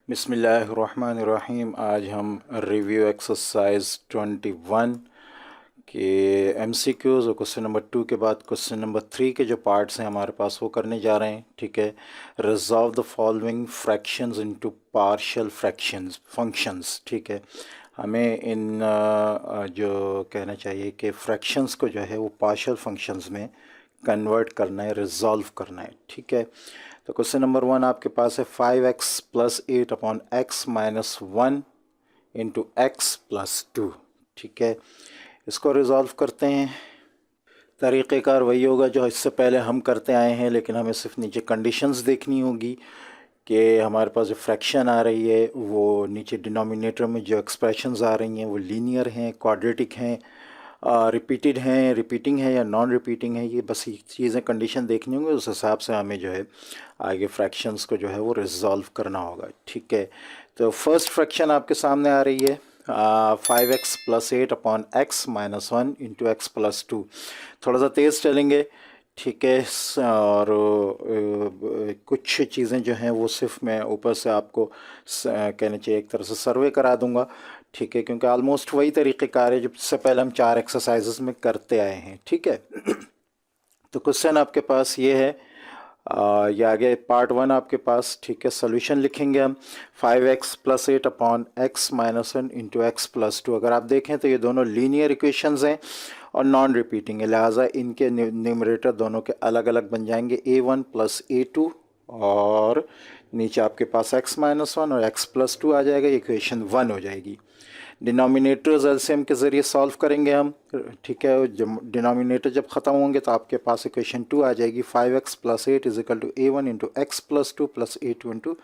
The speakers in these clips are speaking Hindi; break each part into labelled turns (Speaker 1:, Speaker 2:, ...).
Speaker 1: बिस्मिल्लाहिर्रहमानिर्रहीम। आज हम रिव्यू एक्सरसाइज 21 के एमसीक्यूज़ और क्वेश्चन नंबर 2 के बाद क्वेश्चन नंबर 3 के जो पार्ट्स हैं हमारे पास वो करने जा रहे हैं। ठीक है, resolve the following fractions into partial fractions functions. ठीक है, हमें इन जो कहना चाहिए कि फ्रैक्शंस को जो है वो पार्शियल फंक्शंस में कन्वर्ट करना है, रिजॉल्व करना है। ठीक है, तो क्वेश्चन नंबर 1 आपके पास है 5x plus 8 upon x minus 1 into x plus 2। ठीक है, इसको रिजॉल्व करते हैं। तरीक़ेकार वही होगा जो इससे पहले हम करते आए हैं, लेकिन हमें सिर्फ नीचे कंडीशंस देखनी होगी कि हमारे पास जो फ्रैक्शन आ रही है वो नीचे डिनोमिनेटर में जो एक्सप्रेशंस आ रही हैं वो लीनियर हैं, क्वाड्रेटिक हैं, रिपीटेड हैं, रिपीटिंग है या नॉन रिपीटिंग है। ये बस ये चीज़ें कंडीशन देखनी होंगी, उस हिसाब से हमें जो है आगे फ्रैक्शंस को जो है वो रिजॉल्व करना होगा। ठीक है, तो फर्स्ट फ्रैक्शन आपके सामने आ रही है 5x plus 8 upon x minus 1 into x plus 2। थोड़ा सा तेज़ चलेंगे। ठीक है, और कुछ चीज़ें जो हैं वो सिर्फ मैं ऊपर से आपको कहना चाहिए एक तरह से सर्वे करा दूंगा। ठीक है, क्योंकि ऑलमोस्ट वही तरीक़ेकार है जिससे पहले हम 4 एक्सरसाइजेस में करते आए हैं। ठीक है, तो क्वेश्चन आपके पास ये है, ये आगे पार्ट 1 आपके पास। ठीक है, सोल्यूशन लिखेंगे हम 5x plus 8 upon x minus 1 into x plus 2। अगर आप देखें तो ये दोनों लीनियर इक्वेशंस हैं और नॉन रिपीटिंग है, लिहाजा इनके न्यूमरेटर दोनों के अलग अलग बन जाएंगे, a1 प्लस a2 और नीचे आपके पास x माइनस 1 और x प्लस 2 आ जाएगा, इक्वेशन 1 हो जाएगी। डिनोमिनेटर्स एलसीएम के ज़रिए सॉल्व करेंगे हम। ठीक है, जब डिनोमिनेटर जब ख़त्म होंगे तो आपके पास इक्वेशन 2 आ जाएगी, 5x plus 8 is equal to a1 into x plus 2 plus a2 into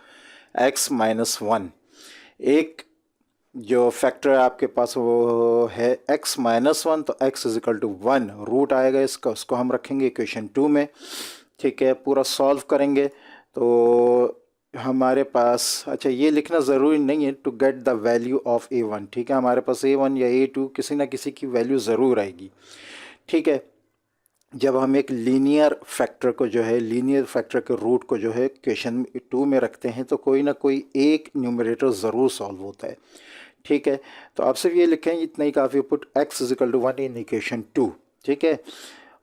Speaker 1: x minus 1। एक जो फैक्टर है आपके पास वो है x माइनस 1, तो x is equal to 1 root आएगा इसका, उसको हम रखेंगे इक्वेशन 2 में। ठीक है, पूरा सॉल्व करेंगे तो हमारे पास, अच्छा ये लिखना ज़रूरी नहीं है to get the value of a1। ठीक है, हमारे पास a1 या a2 किसी ना किसी की वैल्यू ज़रूर आएगी। ठीक है, जब हम एक लीनियर फैक्टर को जो है, लीनियर फैक्टर के रूट को जो है क्वेश्चन 2 में रखते हैं तो कोई ना कोई एक न्यूमरेटर ज़रूर सॉल्व होता है। ठीक है, तो आप सिर्फ ये लिखें, इतना ही काफ़ी, put x is equal to 1 in equation 2। ठीक है,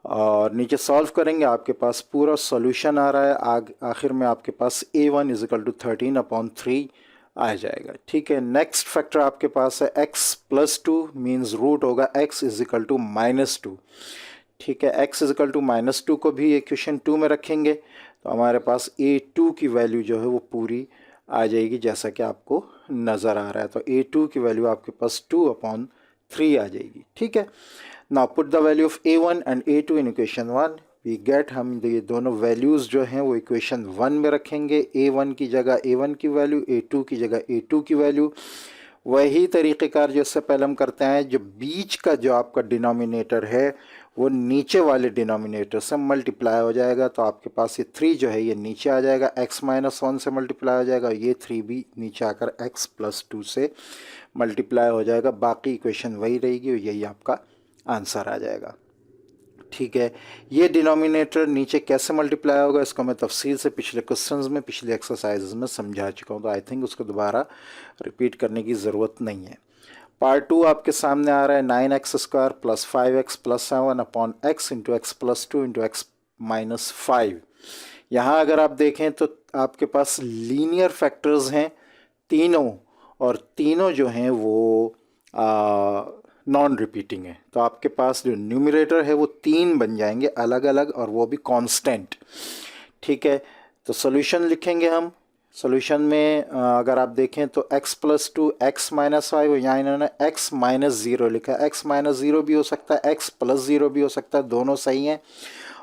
Speaker 1: और नीचे सॉल्व करेंगे, आपके पास पूरा सॉल्यूशन आ रहा है। आखिर में आपके पास a1 is equal to 13 upon 3 आ जाएगा। ठीक है, नेक्स्ट फैक्टर आपके पास है x प्लस 2 मीन्स रूट होगा x is equal to minus 2। ठीक है, x is equal to minus 2 को भी इक्वेशन 2 में रखेंगे तो हमारे पास a2 की वैल्यू जो है वो पूरी आ जाएगी, जैसा कि आपको नज़र आ रहा है। तो a2 की वैल्यू आपके पास 2 अपॉन 3 आ जाएगी। ठीक है, now put the value of a1 and a2 in equation 1। We get, हम ये दोनों वैल्यूज़ जो हैं वो इक्वेशन 1 में रखेंगे, a1 की जगह a1 की वैल्यू, a2 की जगह a2 की वैल्यू। वही तरीक़ेकार जैसे पहले हम करते हैं, जो बीच का जो आपका डिनोमिनेटर है वो नीचे वाले डिनोमिनेटर से मल्टीप्लाई हो जाएगा, तो आपके पास ये 3 जो है ये नीचे आ जाएगा, x माइनस 1 से मल्टीप्लाई हो जाएगा, ये 3 भी नीचे आकर x प्लस 2 से मल्टीप्लाई हो जाएगा। बाकी इक्वेशन वही रहेगी और यही आपका आंसर आ जाएगा। ठीक है, ये डिनोमिनेटर नीचे कैसे मल्टीप्लाई होगा इसको मैं तफसील से पिछले क्वेश्चंस में, पिछले एक्सरसाइजेज में समझा चुका हूँ, तो आई थिंक उसको दोबारा रिपीट करने की ज़रूरत नहीं है। पार्ट 2 आपके सामने आ रहा है 9x square plus 5x plus 7 upon x into x plus 2 into x minus 5। यहाँ अगर आप देखें तो आपके पास लीनियर फैक्टर्स हैं तीनों, और तीनों जो हैं वो नॉन रिपीटिंग है, तो आपके पास जो न्यूमरेटर है वो 3 बन जाएंगे अलग अलग, और वो भी कांस्टेंट। ठीक है, तो सॉल्यूशन लिखेंगे हम। सॉल्यूशन में अगर आप देखें तो x प्लस 2 एक्स माइनस 5, यहाँ इन्होंने x माइनस 0 लिखा है, x माइनस 0 भी हो सकता है, x प्लस 0 भी हो सकता है, दोनों सही हैं।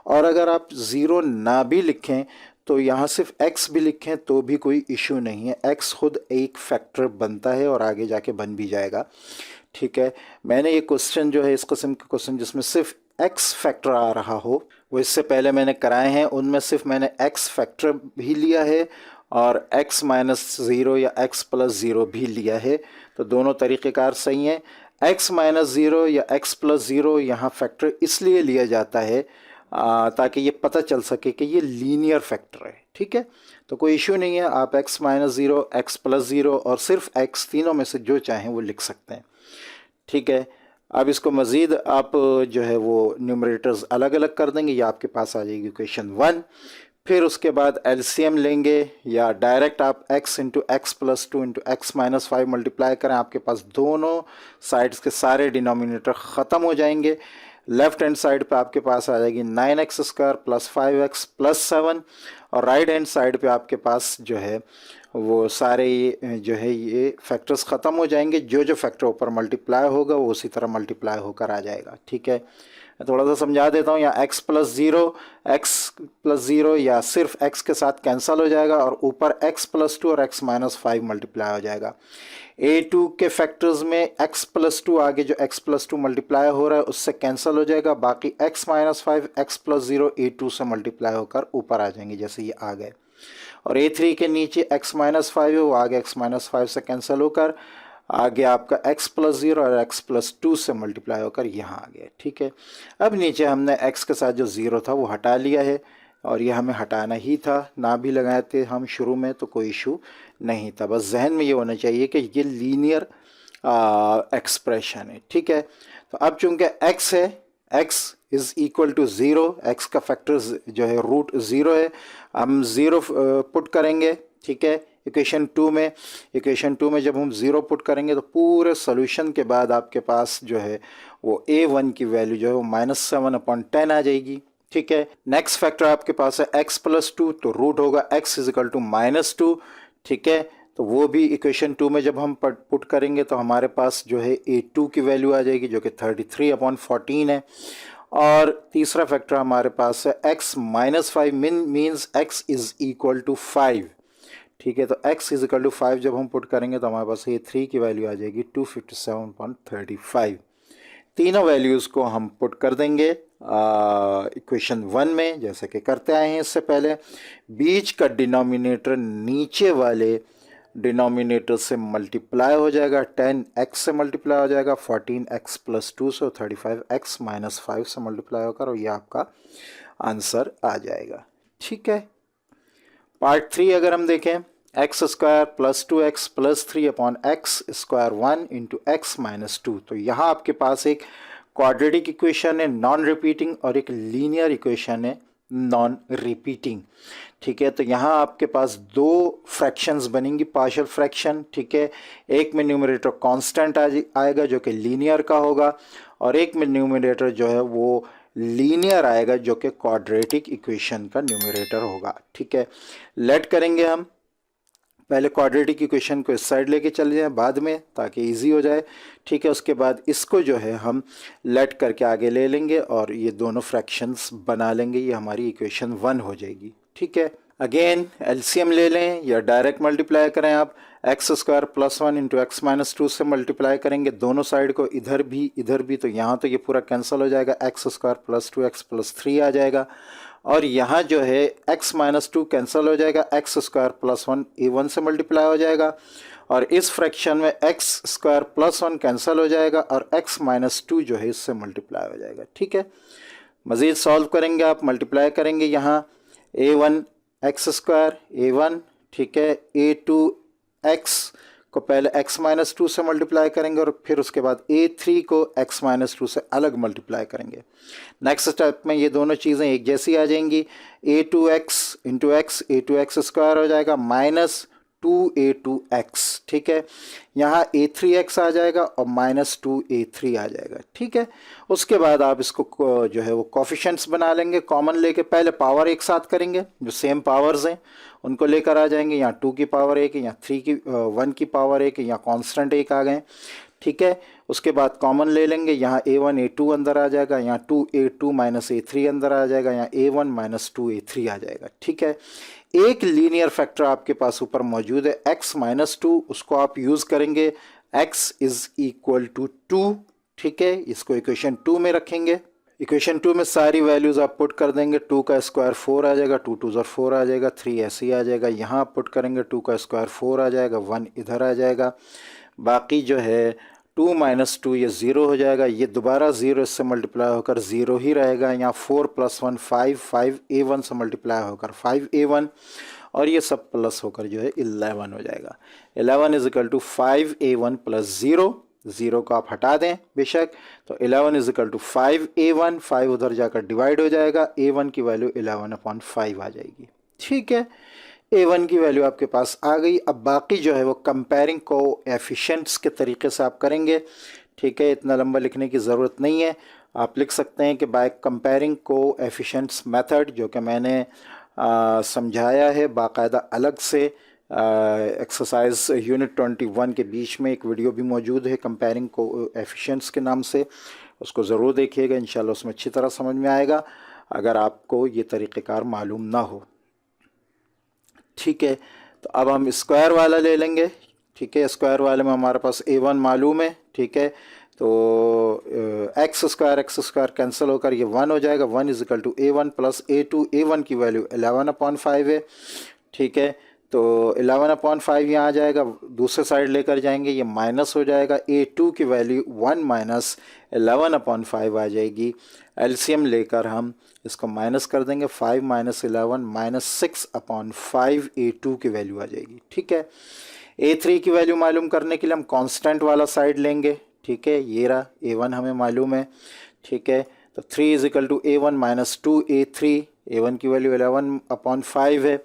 Speaker 1: और अगर आप 0 ना भी लिखें तो यहाँ सिर्फ x भी लिखें तो भी कोई इशू नहीं है, x खुद एक फैक्टर बनता है और आगे जाके बन भी जाएगा। ठीक है, मैंने ये क्वेश्चन जो है, इस किस्म के क्वेश्चन जिसमें सिर्फ x फैक्टर आ रहा हो वो इससे पहले मैंने कराए हैं, उनमें सिर्फ मैंने x फैक्टर भी लिया है और x माइनस 0 या x प्लस 0 भी लिया है, तो दोनों तरीक़ेकार सही हैं। x माइनस 0 या x प्लस 0 यहाँ फैक्टर इसलिए लिया जाता है ताकि ये पता चल सके कि ये लीनियर फैक्टर है। ठीक है, तो कोई इशू नहीं है, आप x minus zero, x plus zero और सिर्फ x, तीनों में से जो चाहें वो लिख सकते हैं। ठीक है, अब इसको मज़ीद आप जो है वो न्यूमरेटर्स अलग अलग कर देंगे, या आपके पास आ जाएगी इक्वेशन 1। फिर उसके बाद एलसीएम लेंगे, या डायरेक्ट आप x into x plus two into x minus 5 multiply करें, आपके पास दोनों साइड्स के सारे डिनोमिनेटर ख़त्म हो जाएंगे। लेफ्ट हैंड साइड पे आपके पास आ जाएगी 9x square plus 5x plus 7, और राइट हैंड साइड पे आपके पास जो है वो सारे जो है ये फैक्टर्स ख़त्म हो जाएंगे। जो जो फैक्टर ऊपर मल्टीप्लाई होगा वो उसी तरह मल्टीप्लाई होकर आ जाएगा। ठीक है, थोड़ा सा समझा देता हूँ। या x प्लस ज़ीरो या सिर्फ x के साथ कैंसिल हो जाएगा, और ऊपर x प्लस टू और x माइनस 5 मल्टीप्लाई हो जाएगा। a2 के फैक्टर्स में x प्लस टू आगे जो x प्लस टू मल्टीप्लाई हो रहा है उससे कैंसिल हो जाएगा, बाकी x minus 5 x plus zero a2 से मल्टीप्लाई होकर ऊपर आ जाएंगे, जैसे ये आ गए। और a3 के नीचे x माइनस 5 है, वो आगे x माइनस 5 से कैंसिल होकर आगे आपका x प्लस ज़ीरो और x प्लस टू से मल्टीप्लाई होकर यहाँ आ गया। ठीक है, अब नीचे हमने x के साथ जो ज़ीरो था वो हटा लिया है, और ये हमें हटाना ही था, ना भी लगाए थे हम शुरू में तो कोई इशू नहीं था। बस जहन में ये होना चाहिए कि ये लीनियर एक्सप्रेशन है। ठीक है, तो अब चूँकि x है, x is equal to zero, x का फैक्टर जो है रूट ज़ीरो है, हम ज़ीरो पुट करेंगे। ठीक है, इक्वेशन टू में जब हम ज़ीरो पुट करेंगे तो पूरे सोल्यूशन के बाद आपके पास जो है वो a1 की वैल्यू जो है वो -7/10 आ जाएगी। ठीक है, नेक्स्ट फैक्टर आपके पास है x प्लस टू, तो रूट होगा x इज इक्वल टू -2। ठीक है, तो वो भी इक्वेशन टू में जब हम पुट करेंगे तो हमारे पास जो है a2 की वैल्यू आ जाएगी जो कि 33/14 है। और तीसरा फैक्टर हमारे पास है x minus 5 means x is equal to 5। ठीक है, तो x इज इक्वल टू 5 जब हम पुट करेंगे तो हमारे पास ये 3 की वैल्यू आ जाएगी 257.35। तीनों वैल्यूज़ को हम पुट कर देंगे इक्वेशन 1 में, जैसे कि करते आए हैं इससे पहले। बीच का डिनोमिनेटर नीचे वाले डिनोमिनेटर से मल्टीप्लाई हो जाएगा, 10x से मल्टीप्लाई हो जाएगा, 14x प्लस 2 से, 35x माइनस 5 से मल्टीप्लाई होकर, और ये आपका आंसर आ जाएगा। ठीक है, पार्ट 3 अगर हम देखें, x square plus 2x plus 3/x square 1 into x minus 2। तो यहाँ आपके पास एक क्वाड्रेटिक इक्वेशन है नॉन रिपीटिंग, और एक लीनियर इक्वेशन है नॉन रिपीटिंग। ठीक है, तो यहाँ आपके पास दो फ्रैक्शंस बनेंगी, पार्शियल फ्रैक्शन। ठीक है, एक में न्यूमरेटर कांस्टेंट आएगा जो कि लीनियर का होगा, और एक में न्यूमरेटर जो है वो लीनियर आएगा जो कि क्वाड्रेटिक इक्वेशन का न्यूमरेटर होगा। ठीक है, लेट करेंगे हम, पहले क्वाड्रेटिक इक्वेशन को इस साइड लेके चले जाएं बाद में, ताकि इजी हो जाए। ठीक है, उसके बाद इसको जो है हम लेट करके आगे ले लेंगे और ये दोनों फ्रैक्शंस बना लेंगे, ये हमारी इक्वेशन 1 हो जाएगी। ठीक है, अगेन एलसीएम ले लें या डायरेक्ट मल्टीप्लाई करें आप, x square plus 1 into x minus 2 से मल्टीप्लाई करेंगे दोनों साइड को, इधर भी, तो यहाँ तो ये पूरा कैंसिल हो जाएगा, x square plus 2x plus 3 आ जाएगा, और यहाँ जो है x माइनस 2 कैंसिल हो जाएगा, एक्स स्क्वायर प्लस 1 a1 से मल्टीप्लाई हो जाएगा, और इस फ्रैक्शन में एक्स स्क्वायर प्लस 1 कैंसिल हो जाएगा, और x माइनस 2 जो है इससे मल्टीप्लाई हो जाएगा। ठीक है, मज़ीद सॉल्व करेंगे आप, मल्टीप्लाई करेंगे यहाँ a1 एक्स स्क्वायर a1, ठीक है, a2 x को पहले x माइनस 2 से मल्टीप्लाई करेंगे, और फिर उसके बाद a3 को x माइनस 2 से अलग मल्टीप्लाई करेंगे। नेक्स्ट स्टेप में ये दोनों चीज़ें एक जैसी आ जाएंगी, a2x into x a2x square हो जाएगा माइनस 2a2x। ठीक है, यहाँ a3x आ जाएगा और माइनस 2a3 आ जाएगा। ठीक है, उसके बाद आप इसको जो है वो कोफिशिएंट्स बना लेंगे, कॉमन लेके पहले पावर एक साथ करेंगे, जो सेम पावर्स हैं उनको लेकर आ जाएंगे, यहाँ 2 की पावर 1 या 1 की पावर 1 या कांस्टेंट 1 आ गए। ठीक है, उसके बाद कॉमन ले लेंगे, यहाँ a1 a2 अंदर आ जाएगा, यहाँ 2a2 माइनस a3 अंदर आ जाएगा, यहाँ a1 माइनस 2a3 आ जाएगा। ठीक है, एक लीनियर फैक्टर आपके पास ऊपर मौजूद है x माइनस 2, उसको आप यूज़ करेंगे, x इज़ इक्वल टू 2। ठीक है, इसको इक्वेशन 2 में रखेंगे, इक्वेशन 2 में सारी वैल्यूज़ आप पुट कर देंगे, 2 का स्क्वायर 4 आ जाएगा, 2 2 4 आ जाएगा, 3 ऐसे ही आ जाएगा, यहाँ आप पुट करेंगे 2 का स्क्वायर 4 आ जाएगा, 1 इधर आ जाएगा, बाकी जो है 2 माइनस 2 ये ज़ीरो हो जाएगा, ये दोबारा ज़ीरो इससे मल्टीप्लाई होकर ज़ीरो ही रहेगा, यहाँ 4 प्लस 1 5 a1 से मल्टीप्लाई होकर 5a1, और ये सब प्लस होकर जो है 11 हो जाएगा। 11 is equal to 5a1 plus 0, 0 को आप हटा दें बेशक, तो 11 इज इक्वल टू 5a1, 5 उधर जाकर डिवाइड हो जाएगा, a1 की वैल्यू 11/5 आ जाएगी। ठीक है, a1 की वैल्यू आपके पास आ गई। अब बाकी जो है वो कंपेयरिंग को एफिशिएंट्स के तरीके से आप करेंगे। ठीक है, इतना लंबा लिखने की ज़रूरत नहीं है, आप लिख सकते हैं कि बाय कंपेयरिंग को एफिशिएंट्स मेथड, जो कि मैंने समझाया है बाकायदा अलग से एक्सरसाइज यूनिट 21 के बीच में एक वीडियो भी मौजूद है कंपेयरिंग को एफिशिएंट्स के नाम से, उसको ज़रूर देखिएगा, इंशाल्लाह उसमें अच्छी तरह समझ में आएगा अगर आपको ये तरीक़ेकार मालूम ना हो। ठीक है, तो अब हम स्क्वायर वाला ले लेंगे। ठीक है, स्क्वायर वाले में हमारे पास a1 मालूम है। ठीक है, तो एक्स स्क्वायर कैंसिल होकर ये 1 हो जाएगा। 1 is equal to a1 plus a2, a1 की वैल्यू 11/5 है। ठीक है, तो 11/5 यहाँ आ जाएगा, दूसरे साइड लेकर जाएंगे ये माइनस हो जाएगा, a2 की वैल्यू 1 माइनस 11/5 आ जाएगी। एलसीएम लेकर हम इसको माइनस कर देंगे, 5 माइनस 11 माइनस 6/5 a2 की वैल्यू आ जाएगी। ठीक है, a3 की वैल्यू मालूम करने के लिए हम कांस्टेंट वाला साइड लेंगे। ठीक है, ये रहा a1 हमें मालूम है। ठीक है, तो 3 is equal to a1 minus 2a3, a1 की वैल्यू 11/5 है,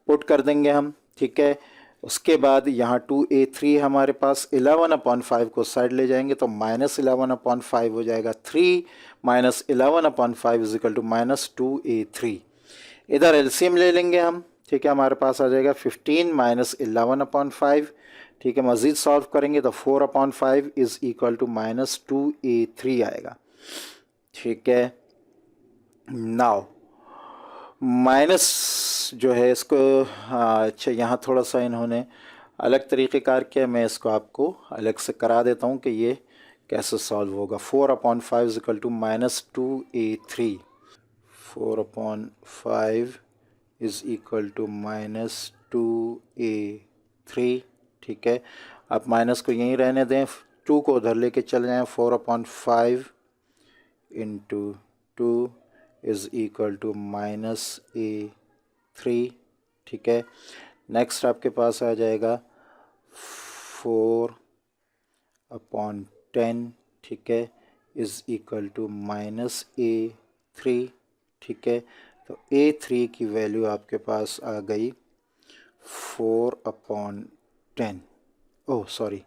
Speaker 1: पुट कर देंगे हम। ठीक है, उसके बाद यहाँ 2a3 हमारे पास, 11/5 को साइड ले जाएंगे तो माइनस 11/5 हो जाएगा। 3 minus 11/5 is equal to minus 2a3। इधर एलसीएम ले लेंगे हम। ठीक है, हमारे पास आ जाएगा 15 माइनस 11/5। ठीक है, मज़ीद सॉल्व करेंगे तो 4/5 is equal to minus 2a3 आएगा। ठीक है, नाउ माइनस जो है इसको अच्छा यहाँ थोड़ा सा इन्होंने अलग तरीक़ेकार किया, मैं इसको आपको अलग से करा देता हूँ कि ये कैसे सॉल्व होगा। 4/5 is equal to minus 2a3, 4/5 is equal to minus 2a3। ठीक है, आप माइनस को यहीं रहने दें, 2 को उधर लेके चले जाएँ, 4/5 into 2 is equal to minus a3। ठीक है, नेक्स्ट आपके पास आ जाएगा 4/10। ठीक है, is equal to minus a3। ठीक है, तो a3 की वैल्यू आपके पास आ गई 4/10, ओह सॉरी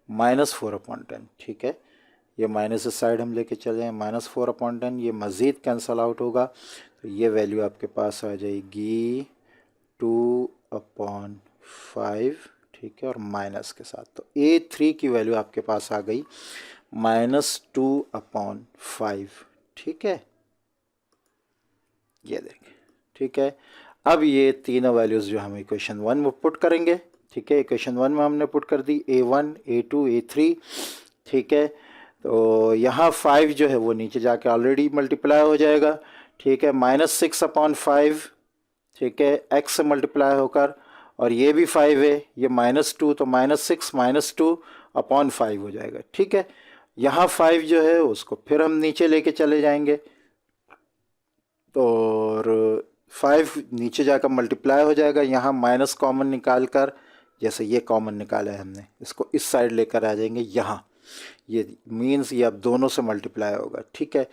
Speaker 1: माइनस 4/10। ठीक है, ये माइनस इस साइड हम लेके चले जाएँ, माइनस 4/10, ये मज़ीद कैंसल आउट होगा, तो ये वैल्यू आपके पास आ जाएगी 2/5। ठीक है, और माइनस के साथ, तो a3 की वैल्यू आपके पास आ गई माइनस 2/5। ठीक है, ये देखिए। ठीक है, अब ये तीनों वैल्यूज़ जो हम इक्वेशन 1 में पुट करेंगे। ठीक है, इक्वेशन 1 में हमने पुट कर दी a1, a2, a3। ठीक है, तो यहाँ 5 जो है वो नीचे जाके ऑलरेडी मल्टीप्लाई हो जाएगा। ठीक है, माइनस 6/5। ठीक है, x से मल्टीप्लाई होकर, और ये भी 5 है, ये माइनस 2, तो माइनस 6 माइनस 2/5 हो जाएगा। ठीक है, यहाँ 5 जो है उसको फिर हम नीचे लेके चले जाएंगे, तो 5 नीचे जाकर मल्टीप्लाई हो जाएगा, यहाँ माइनस कॉमन निकाल कर, जैसे ये कॉमन निकाला है हमने, इसको इस साइड लेकर आ जाएंगे यहाँ, ये मीन्स ये अब दोनों से मल्टीप्लाई होगा। ठीक है,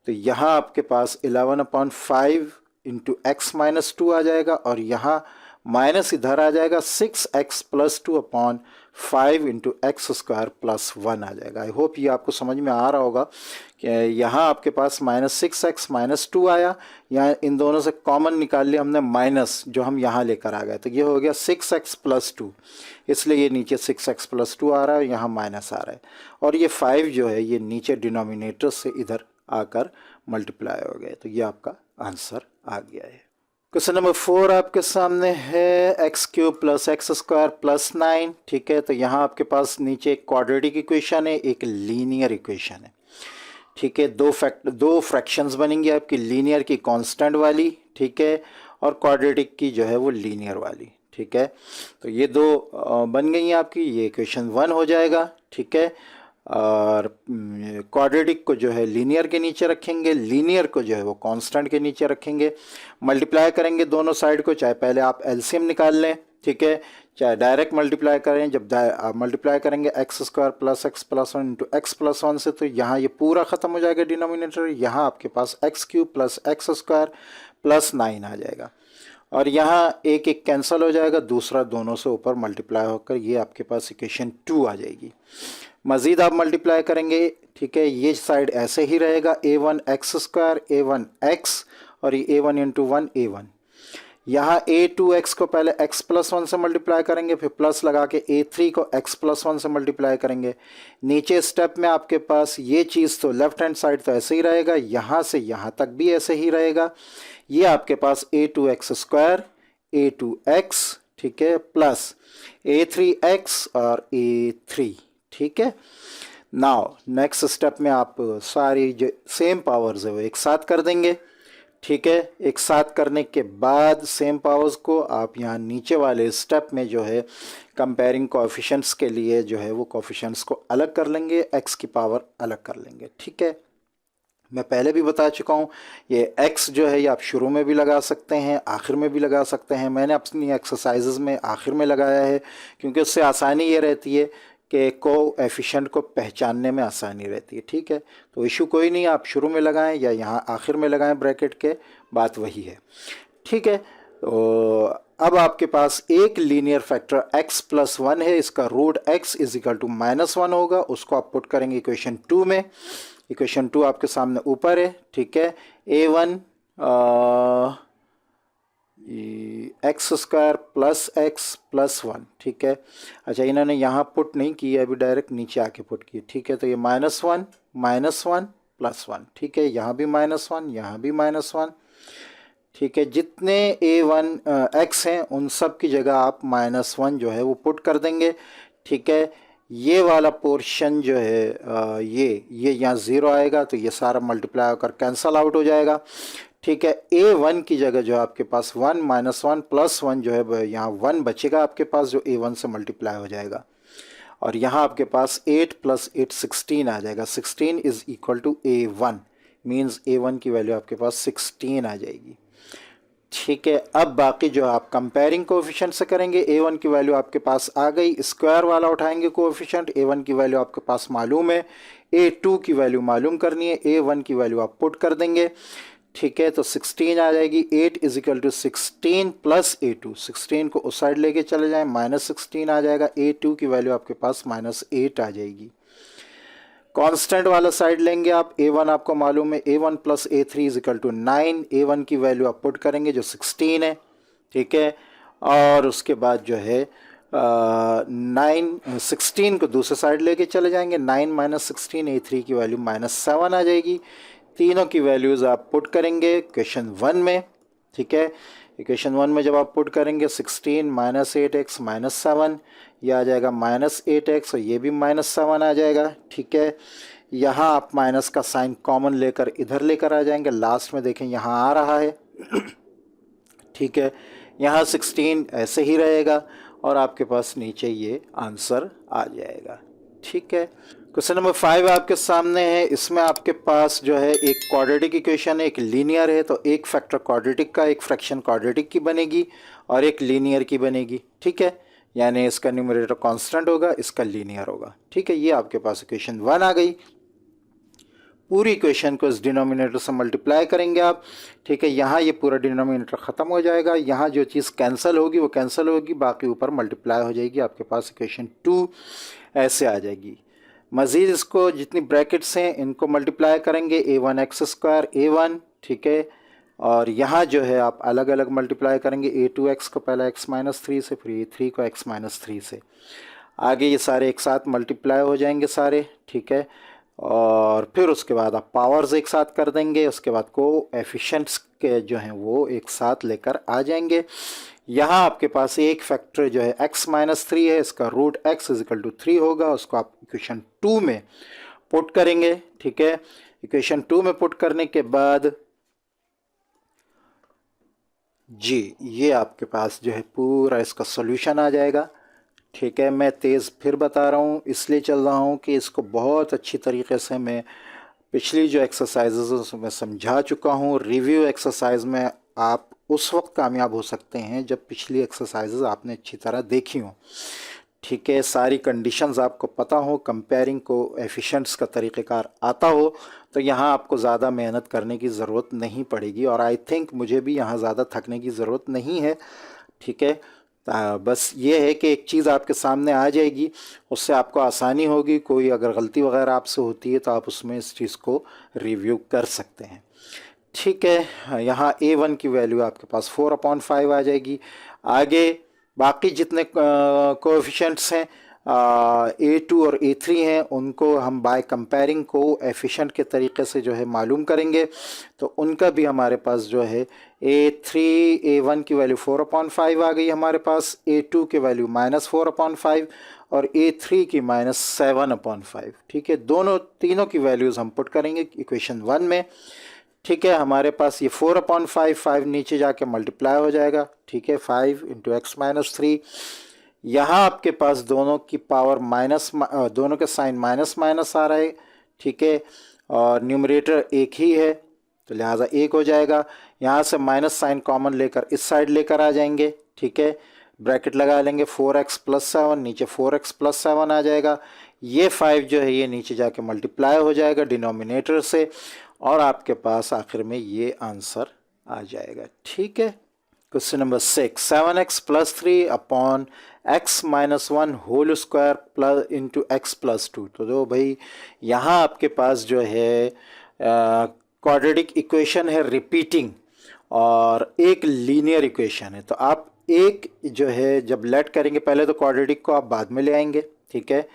Speaker 1: तो यहाँ आपके पास 11/5 इंटू एक्स माइनस 2 आ जाएगा, और यहाँ माइनस इधर आ जाएगा, 6x plus 2/5 into x square plus 1 आ जाएगा। आई होप ये आपको समझ में आ रहा होगा कि यहाँ आपके पास माइनस 6x माइनस 2 आया, यहाँ इन दोनों से कॉमन निकाल लिया हमने माइनस, जो हम यहाँ लेकर आ गए, तो ये हो गया 6x प्लस 2, इसलिए ये नीचे 6x प्लस 2 आ रहा है, यहाँ माइनस आ रहा है, और ये 5 जो है ये नीचे डिनोमिनेटर से इधर आकर मल्टीप्लाई हो गए, तो ये आपका आंसर आ गया है। क्वेश्चन नंबर 4 आपके सामने है x³ plus x square plus 9। ठीक है, तो यहाँ आपके पास नीचे एक क्वाड्रेटिक इक्वेशन है, एक लीनियर इक्वेशन है। ठीक है, दो फ्रैक्शंस बनेंगी आपकी, लीनियर की कांस्टेंट वाली, ठीक है, और क्वाड्रेटिक की जो है वो लीनियर वाली। ठीक है, तो ये दो बन गई हैं आपकी, ये इक्वेशन 1 हो जाएगा। ठीक है, और क्वाड्रेटिक को जो है लीनियर के नीचे रखेंगे, लीनियर को जो है वो कांस्टेंट के नीचे रखेंगे। मल्टीप्लाई करेंगे दोनों साइड को, चाहे पहले आप एलसीएम निकाल लें, ठीक है, चाहे डायरेक्ट मल्टीप्लाई करें। जब मल्टीप्लाई करेंगे x square plus x plus one into x plus one से, तो यहाँ ये पूरा ख़त्म हो जाएगा डिनोमिनेटर। यहाँ आपके पास x cube plus x square plus 9 आ जाएगा, और यहाँ एक एक कैंसिल हो जाएगा, दूसरा दोनों से ऊपर मल्टीप्लाई होकर ये आपके पास इक्वेशन 2 आ जाएगी। मज़ीद आप मल्टीप्लाई करेंगे, ठीक है, ये साइड ऐसे ही रहेगा, a1 x square a1 x, और ये a1 इंटू वन a1। यहाँ a2x को पहले x प्लस वन से मल्टीप्लाई करेंगे, फिर प्लस लगा के a3 को x प्लस वन से मल्टीप्लाई करेंगे। नीचे स्टेप में आपके पास ये चीज़ तो लेफ्ट हैंड साइड तो ऐसे ही रहेगा, यहाँ से यहाँ तक भी ऐसे ही रहेगा। ये आपके पास a2x स्क्वायर a2x, ठीक है, प्लस a3x और a3, ठीक है। नाउ नेक्स्ट स्टेप में आप सारी जो सेम पावर्स है वो एक साथ कर देंगे, ठीक है। एक साथ करने के बाद सेम पावर्स को आप यहाँ नीचे वाले स्टेप में जो है कंपेयरिंग कोएफिशिएंट्स के लिए जो है वो कोएफिशिएंट्स को अलग कर लेंगे, x की पावर अलग कर लेंगे, ठीक है। मैं पहले भी बता चुका हूँ, ये x जो है ये आप शुरू में भी लगा सकते हैं, आखिर में भी लगा सकते हैं। मैंने अपनी एक्सरसाइजेज में आखिर में लगाया है, क्योंकि उससे आसानी ये रहती है कि कोएफिशिएंट को पहचानने में आसानी रहती है, ठीक है। तो इशू कोई नहीं, आप शुरू में लगाएं या यहाँ आखिर में लगाएं ब्रैकेट के, बात वही है, ठीक है। तो अब आपके पास एक linear factor x plus one है, इसका root x is equal to -1 होगा, उसको आप पुट करेंगे इक्वेशन 2 में। इक्वेशन 2 आपके सामने ऊपर है, ठीक है। a1 x square plus x plus one, ठीक है। अच्छा, इन्होंने यहाँ पुट नहीं किया, अभी डायरेक्ट नीचे आके पुट की, ठीक है। तो ये -1 प्लस वन, ठीक है, यहाँ भी -1, यहाँ भी -1, ठीक है। जितने a1 x हैं उन सब की जगह आप -1 जो है वो पुट कर देंगे, ठीक है। ये वाला पोर्शन जो है ये यहाँ 0 आएगा, तो ये सारा मल्टीप्लाई होकर कैंसल आउट हो जाएगा, ठीक है। a1 की जगह जो है आपके पास 1 -1 प्लस 1 जो है यहाँ 1 बचेगा आपके पास, जो a1 से मल्टीप्लाई हो जाएगा, और यहाँ आपके पास 8 + 8 16 आ जाएगा। 16 is equal to a1, means a1 की वैल्यू आपके पास 16 आ जाएगी, ठीक है। अब बाकी जो आप कंपेयरिंग कोएफिशिएंट से करेंगे, a1 की वैल्यू आपके पास आ गई, स्क्वायर वाला उठाएंगे कोएफिशिएंट, a1 की वैल्यू आपके पास मालूम है, a2 की वैल्यू मालूम करनी है, a1 की वैल्यू आप पुट कर देंगे, ठीक है। तो 16 आ जाएगी, 8 is equal to 16 plus a2, 16 को उस साइड लेके चले जाएं, -16 आ जाएगा, a2 की वैल्यू आपके पास -8 आ जाएगी। कांस्टेंट वाला साइड लेंगे आप, a1 आपको मालूम है, a1 plus a3 is equal to 9, a1 की वैल्यू आप पुट करेंगे जो 16 है, ठीक है। और उसके बाद जो है 16 को दूसरे साइड लेके चले जाएंगे, 9 - 16, a3 की वैल्यू -7 आ जाएगी। तीनों की वैल्यूज़ आप पुट करेंगे इक्वेशन 1 में, ठीक है। इक्वेशन 1 में जब आप पुट करेंगे 16 -8x -7, यह आ जाएगा -8x, और ये भी -7 आ जाएगा, ठीक है। यहाँ आप माइनस का साइन कॉमन लेकर इधर लेकर आ जाएंगे, लास्ट में देखें यहाँ आ रहा है, ठीक है। यहाँ 16 ऐसे ही रहेगा, और आपके पास नीचे ये आंसर आ जाएगा, ठीक है। क्वेश्चन नंबर 5 आपके सामने है, इसमें आपके पास जो है एक क्वाड्रेटिक इक्वेशन है, एक लीनियर है, तो एक फैक्टर क्वाड्रेटिक का, एक फ्रैक्शन क्वाड्रेटिक की बनेगी, और एक लीनियर की बनेगी, ठीक है। यानी इसका न्यूमरेटर कांस्टेंट होगा, इसका लीनियर होगा, ठीक है। ये आपके पास इक्वेशन 1 आ गई। पूरी इक्वेशन को इस डिनोमिनेटर से मल्टीप्लाई करेंगे आप, ठीक है। यहाँ ये पूरा डिनोमिनेटर ख़त्म हो जाएगा, यहाँ जो चीज़ कैंसिल होगी वो कैंसिल होगी, बाकी ऊपर मल्टीप्लाई हो जाएगी, आपके पास इक्वेशन 2 ऐसे आ जाएगी। मज़ीद इसको जितनी ब्रैकेट्स हैं इनको मल्टीप्लाई करेंगे, a1 एक्स स्क्वायर a1, ठीक है। और यहाँ जो है आप अलग अलग मल्टीप्लाई करेंगे, a2x को पहले x - 3 से, फिर a3 को x - 3 से, आगे ये सारे एक साथ मल्टीप्लाई हो जाएंगे सारे, ठीक है। और फिर उसके बाद आप पावर्स एक साथ कर देंगे, उसके बाद कोएफिशिएंट्स के जो हैं वो एक साथ लेकर आ जाएंगे। यहाँ आपके पास एक फैक्टर जो है x - 3 है, इसका root x is equal to 3 होगा, उसको आप इक्वेशन 2 में पुट करेंगे, ठीक है। इक्वेशन 2 में पुट करने के बाद जी ये आपके पास जो है पूरा इसका सॉल्यूशन आ जाएगा, ठीक है। मैं तेज़ फिर बता रहा हूँ, इसलिए चल रहा हूँ कि इसको बहुत अच्छी तरीके से मैं पिछली जो एक्सरसाइजेज में समझा चुका हूँ। रिव्यू एक्सरसाइज में आप उस वक्त कामयाब हो सकते हैं जब पिछली एक्सरसाइजेज आपने अच्छी तरह देखी हों। ठीक है, सारी कंडीशंस आपको पता हो, कंपेयरिंग को एफिशिएंट्स का तरीक़ेकार आता हो, तो यहाँ आपको ज़्यादा मेहनत करने की ज़रूरत नहीं पड़ेगी। और आई थिंक मुझे भी यहाँ ज़्यादा थकने की ज़रूरत नहीं है। ठीक है, बस ये है कि एक चीज़ आपके सामने आ जाएगी, उससे आपको आसानी होगी। कोई अगर गलती वगैरह आपसे होती है तो आप उसमें इस चीज़ को रिव्यू कर सकते हैं। ठीक है, यहाँ A1 की वैल्यू आपके पास 4/5 आ जाएगी। आगे बाकी जितने कोएफिशिएंट्स हैं A2 और A3 हैं, उनको हम बाय कंपेयरिंग को एफिशिएंट के तरीके से जो है मालूम करेंगे। तो उनका भी हमारे पास जो है A1 की वैल्यू 4/5 आ गई हमारे पास, A2 की वैल्यू -4/5 और A3 की -7/5। ठीक है, तीनों की वैल्यूज़ हम पुट करेंगे इक्वेशन 1 में। ठीक है, हमारे पास ये 4/5 नीचे जाके मल्टीप्लाई हो जाएगा। ठीक है, 5 × x-3। यहाँ आपके पास दोनों की पावर दोनों के साइन माइनस माइनस आ रहा है। ठीक है, और न्यूमरेटर एक ही है तो लिहाजा 1 हो जाएगा। यहाँ से माइनस साइन कॉमन लेकर इस साइड लेकर आ जाएंगे। ठीक है, ब्रैकेट लगा लेंगे, 4x + 7 नीचे 4x + 7 आ जाएगा। ये 5 जो है ये नीचे जाके मल्टीप्लाई हो जाएगा डिनोमिनेटर से, और आपके पास आखिर में ये आंसर आ जाएगा। ठीक है, question number 6, 7x + 3 upon x - 1 whole square + x + 2। तो दो भाई, यहाँ आपके पास जो है क्वाड्रेटिक इक्वेशन है रिपीटिंग, और एक लीनियर इक्वेशन है। तो आप एक जो है जब लेट करेंगे, पहले तो क्वाड्रेटिक को आप बाद में ले आएंगे। ठीक है,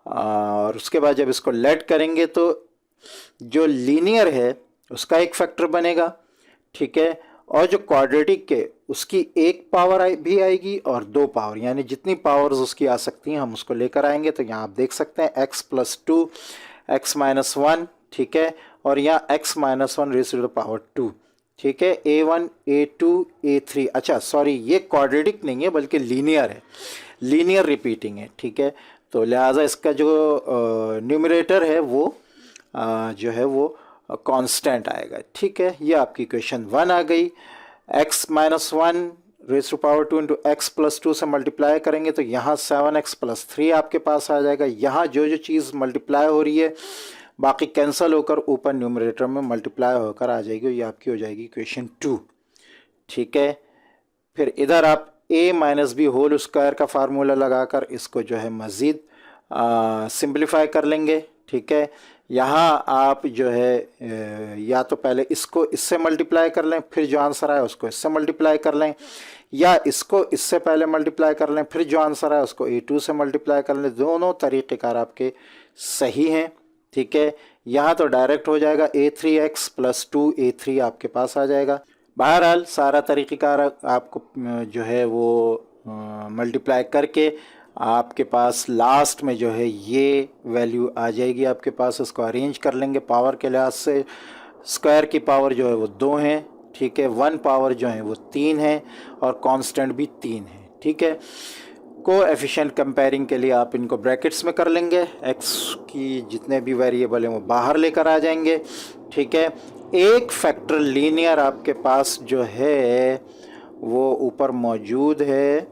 Speaker 1: और उसके बाद जब इसको लेट करेंगे तो जो लीनियर है उसका एक फैक्टर बनेगा। ठीक है, और जो क्वाड्रेटिक के उसकी एक पावर भी आएगी और 2 पावर, यानी जितनी पावर्स उसकी आ सकती हैं हम उसको लेकर आएंगे। तो यहाँ आप देख सकते हैं x + 2 x - 1। ठीक है, और यहाँ x - 1 raised to 2। ठीक है, A1 A2 A3, अच्छा सॉरी, ये क्वाड्रेटिक नहीं है बल्कि लीनियर है, लीनियर रिपीटिंग है। ठीक है, तो लिहाजा इसका जो न्यूमरेटर है वो जो है वो कांस्टेंट आएगा। ठीक है, ये आपकी इक्वेशन 1 आ गई। x - 1 raised to 2 × x + 2 से मल्टीप्लाई करेंगे तो यहाँ 7x + 3 आपके पास आ जाएगा। यहाँ जो जो चीज़ मल्टीप्लाई हो रही है बाकी कैंसिल होकर ऊपर न्यूमरेटर में मल्टीप्लाई होकर आ जाएगी, ये आपकी हो जाएगी इक्वेशन 2। ठीक है, फिर इधर आप a - b होल स्क्वायर का फार्मूला लगाकर इसको जो है मज़ीद सिंप्लीफाई कर लेंगे। ठीक है, यहाँ आप जो है या तो पहले इसको इससे मल्टीप्लाई कर लें, फिर जो आंसर आए उसको इससे मल्टीप्लाई कर लें, या इसको इससे पहले मल्टीप्लाई कर लें, फिर जो आंसर आए उसको A2 से मल्टीप्लाई कर लें। दोनों तरीक़ेकार आपके सही हैं। ठीक है, यहाँ तो डायरेक्ट हो जाएगा, A3x + 2A3 आपके पास आ जाएगा। बहरहाल सारा तरीक़ेकार आपको जो है वो मल्टीप्लाई करके आपके पास लास्ट में जो है ये वैल्यू आ जाएगी आपके पास। इसको अरेंज कर लेंगे पावर के लिहाज से। स्क्वायर की पावर जो है वो 2 है। ठीक है, 1 पावर जो है वो 3 है, और कांस्टेंट भी 3 है। ठीक है, कोएफिशिएंट कंपेयरिंग के लिए आप इनको ब्रैकेट्स में कर लेंगे, x की जितने भी वेरिएबल हैं वो बाहर लेकर आ जाएंगे। ठीक है, एक फैक्टर लीनियर आपके पास जो है वो ऊपर मौजूद है,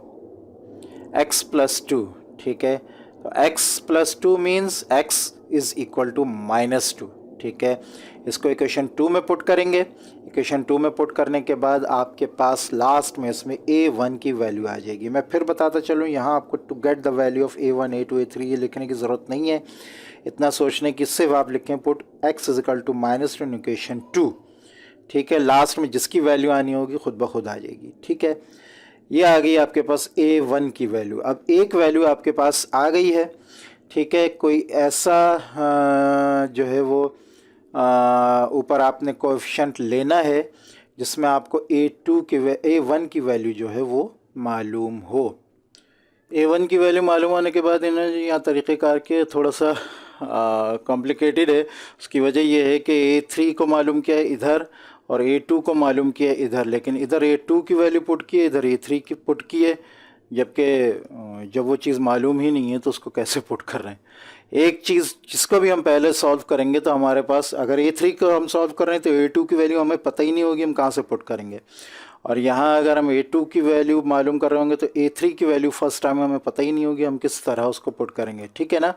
Speaker 1: x + 2। ठीक है, तो x + 2 मीन्स x = -2। ठीक है, इसको इक्वेशन 2 में पुट करेंगे। इक्वेशन 2 में पुट करने के बाद आपके पास लास्ट में इसमें A1 की वैल्यू आ जाएगी। मैं फिर बताता चलूँ, यहाँ आपको to get the value of A1 A2 A3 ये लिखने की ज़रूरत नहीं है, इतना सोचने की। सिर्फ आप लिखें पुट x = -2 इन इक्वेशन 2। ठीक है, लास्ट में जिसकी वैल्यू आनी होगी खुद ब खुद आ जाएगी। ठीक है, ये आ गई आपके पास A1 की वैल्यू। अब एक वैल्यू आपके पास आ गई है। ठीक है, कोई ऐसा जो है वो ऊपर आपने कोएफिशिएंट लेना है जिसमें आपको A1 की वैल्यू जो है वो मालूम हो। A1 की वैल्यू मालूम होने के बाद इन्होंने यहाँ तरीक़ेकार के थोड़ा सा कॉम्प्लिकेटेड है। उसकी वजह यह है कि A3 को मालूम किया है इधर, और A2 को मालूम किया है इधर, लेकिन इधर A2 की वैल्यू पुट की है, इधर A3 की पुट की है। जबकि जब वो चीज़ मालूम ही नहीं है तो उसको कैसे पुट कर रहे हैं। एक चीज़ जिसको भी हम पहले सॉल्व करेंगे तो हमारे पास अगर A3 को हम सॉल्व कर रहे हैं तो A2 की वैल्यू हमें पता ही नहीं होगी, हम कहाँ से पुट करेंगे। और यहाँ अगर हम A2 की वैल्यू मालूम कर रहे होंगे तो A3 की वैल्यू फर्स्ट टाइम हमें पता ही नहीं होगी, हम किस तरह उसको पुट करेंगे, ठीक है ना।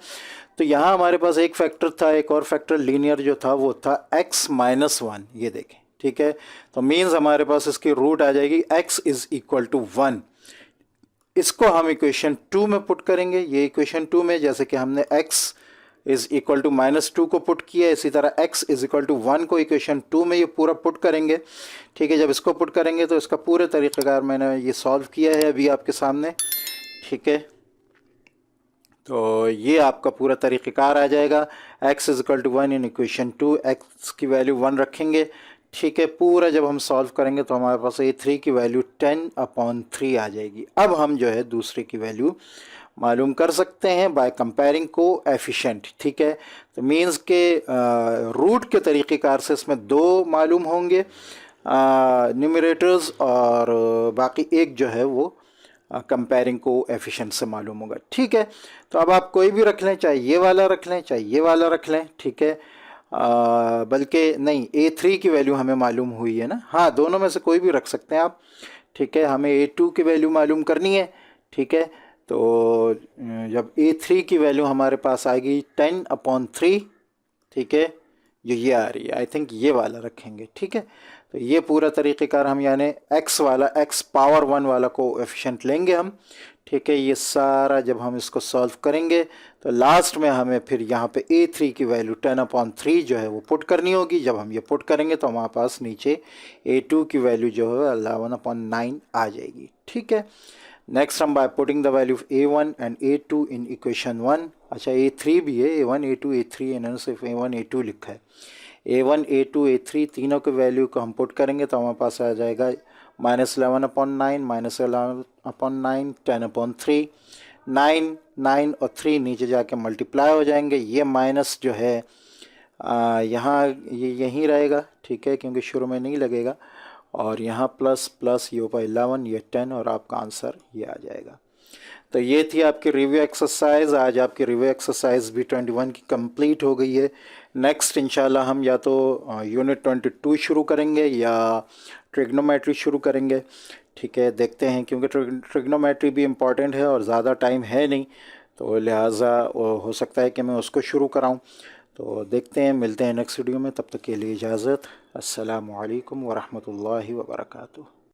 Speaker 1: तो यहाँ हमारे पास एक फैक्टर था, एक और फैक्टर लीनियर जो था वो था x-1, ये देखें, ठीक है। तो मीन्स हमारे पास इसकी रूट आ जाएगी x इज़ इक्वल टू 1। इसको हम इक्वेशन 2 में पुट करेंगे। ये इक्वेशन 2 में जैसे कि हमने x इज़ इक्वल टू -2 को पुट किया, इसी तरह x इज़ इक्वल टू 1 को इक्वेशन 2 में ये पूरा पुट करेंगे, ठीक है। जब इसको पुट करेंगे तो इसका पूरे तरीक़ेकार मैंने ये सॉल्व किया है अभी आपके सामने, ठीक है। तो ये आपका पूरा तरीक़ेकार आ जाएगा। x is equal to 1 in equation 2, x की वैल्यू 1 रखेंगे, ठीक है। पूरा जब हम सॉल्व करेंगे तो हमारे पास A3 की वैल्यू 10/3 आ जाएगी। अब हम जो है दूसरे की वैल्यू मालूम कर सकते हैं बाय कंपेयरिंग कोएफिशिएंट, ठीक है। तो मीन्स के रूट के तरीक़ेकार से इसमें 2 मालूम होंगे न्यूमरेटर्स, और बाकी एक जो है वो कंपेयरिंग कोएफिशिएंट से मालूम होगा, ठीक है। तो अब आप कोई भी रख लें, चाहे ये वाला रख लें चाहे ये वाला रख लें, ठीक है। बल्कि नहीं, A3 की वैल्यू हमें मालूम हुई है ना, हाँ दोनों में से कोई भी रख सकते हैं आप, ठीक है। हमें A2 की वैल्यू मालूम करनी है, ठीक है। तो जब A3 की वैल्यू हमारे पास आएगी 10/3, ठीक है, जो ये आ रही है, आई थिंक ये वाला रखेंगे, ठीक है। तो ये पूरा तरीक़ेकार हम यानी x वाला x⁻1 वाला कोएफिशिएंट लेंगे हम, ठीक है। ये सारा जब हम इसको सॉल्व करेंगे तो लास्ट में हमें फिर यहाँ पे A3 की वैल्यू 10/3 जो है वो पुट करनी होगी। जब हम ये पुट करेंगे तो हमारे पास नीचे A2 की वैल्यू जो है 11/9 आ जाएगी, ठीक है। नेक्स्ट हम by putting the value of A1 and A2 in equation 1, अच्छा A3 भी है, A1 A2 A3, इन्होंने सिर्फ A1 A2 लिखा है। A1 A2 A3 तीनों के वैल्यू को हम पुट करेंगे तो हमारे पास आ जाएगा -11/9 -11/9 10/3, 9 9 और 3 नीचे जाके मल्टीप्लाई हो जाएंगे। ये माइनस जो है यहाँ ये यहीं रहेगा, ठीक है, क्योंकि शुरू में नहीं लगेगा, और यहाँ प्लस प्लस ये ऊपर 11, ये 10, और आपका आंसर ये आ जाएगा। तो ये थी आपकी रिव्यू एक्सरसाइज। आज आपकी रिव्यू एक्सरसाइज भी 21 की कंप्लीट हो गई है। नेक्स्ट इंशाल्लाह हम या तो यूनिट 22 शुरू करेंगे या ट्रिग्नोमेट्री शुरू करेंगे, ठीक है, देखते हैं, क्योंकि ट्रिग्नोमेट्री भी इम्पॉर्टेंट है और ज़्यादा टाइम है नहीं, तो लिहाजा हो सकता है कि मैं उसको शुरू कराऊं। तो देखते हैं, मिलते हैं नेक्स्ट वीडियो में, तब तक के लिए इजाज़त। अस्सलामु अलैकुम वरहमतुल्लाहि वबरकातुहू।